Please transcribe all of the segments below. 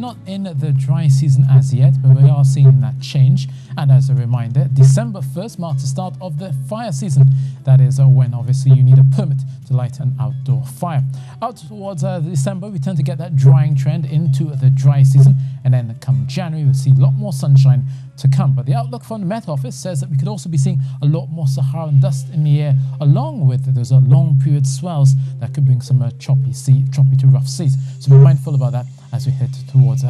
not in the dry season as yet, but we are seeing that change. And as a reminder, December 1st marks the start of the fire season. That is when obviously you need a permit to light an outdoor fire. Out towards December, we tend to get that drying trend into the dry season, and then come January, we'll see a lot more sunshine to come. But the outlook from the Met Office says that we could also be seeing a lot more Saharan dust in the air, along with those long period swells that could bring some choppy to rough seas. So be mindful about that as we head towards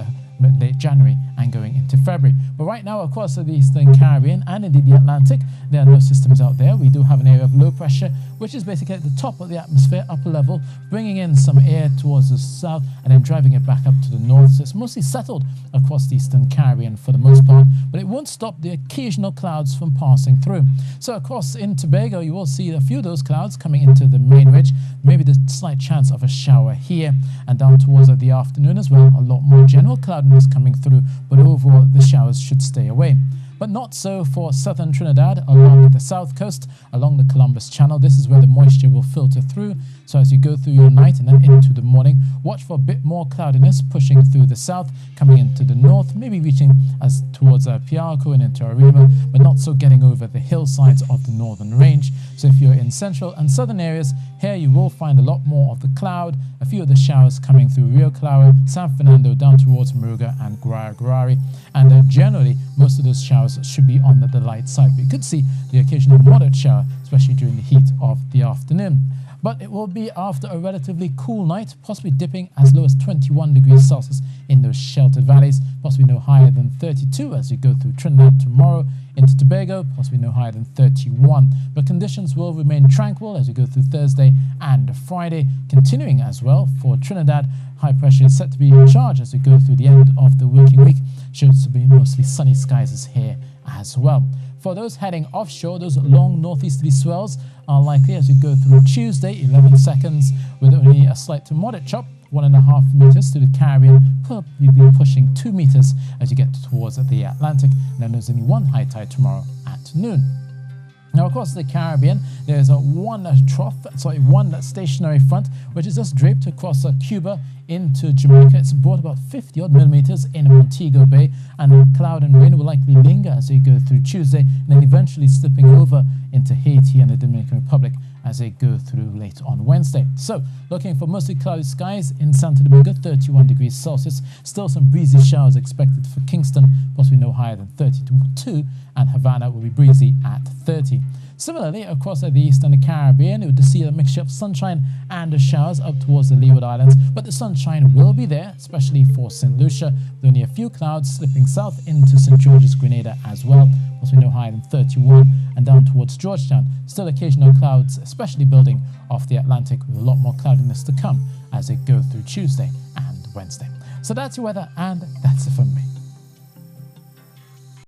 late January and going into February. But right now, across the Eastern Caribbean and indeed the Atlantic, there are no systems out there. We do have an area of low pressure, which is basically at the top of the atmosphere, upper level, bringing in some air towards the south and then driving it back up to the north. So it's mostly settled across the Eastern Caribbean for the most part, but it won't stop the occasional clouds from passing through. So across in Tobago, you will see a few of those clouds coming into the main ridge, maybe the slight chance of a shower here, and down towards the afternoon as well, a lot more general cloudiness coming through, but overall the showers should stay away. But not so for southern Trinidad along the south coast, along the Columbus Channel. This is where the moisture will filter through. So as you go through your night and then into the morning, watch for a bit more cloudiness pushing through the south, coming into the north, maybe reaching as towards Piarco and into Arima, but not so getting over the hillsides of the northern range. So if you're in central and southern areas, here you will find a lot more of the cloud, a few of the showers coming through Rio Claro, San Fernando, down towards Moruga and Guararari. And generally, most of those showers should be on the light side. We could see the occasional moderate shower, especially during the heat of the afternoon. But it will be after a relatively cool night, possibly dipping as low as 21 degrees Celsius in those sheltered valleys, possibly no higher than 32 as you go through Trinidad tomorrow into Tobago, possibly no higher than 31. But conditions will remain tranquil as you go through Thursday and Friday, continuing as well for Trinidad. High pressure is set to be in charge as we go through the end of the working week. Shows to be mostly sunny skies here as well. For those heading offshore, those long northeasterly swells are likely as we go through Tuesday, 11 seconds, with only a slight to moderate chop, 1.5 meters to the Caribbean, probably pushing 2 meters as you get towards the Atlantic. And then there's only one high tide tomorrow at noon. Now, across the Caribbean, there's one stationary front, which is just draped across Cuba into Jamaica. It's brought about 50 odd millimeters in Montego Bay, and cloud and rain will likely linger as they go through Tuesday, and then eventually slipping over into Haiti and the Dominican Republic as they go through late on Wednesday. So, looking for mostly cloudy skies in Santo Domingo, 31 degrees Celsius. Still some breezy showers expected for Kingston, possibly no higher than 32, and Havana will be breezy at 30. Similarly, across the eastern Caribbean, you would see a mixture of sunshine and showers up towards the Leeward Islands, but the sunshine will be there, especially for St. Lucia, with only a few clouds slipping south into St. George's, Grenada as well, possibly no higher than 31, and down towards Georgetown. Still occasional clouds, especially building off the Atlantic, with a lot more cloudiness to come as they go through Tuesday and Wednesday. So that's your weather, and that's it from me.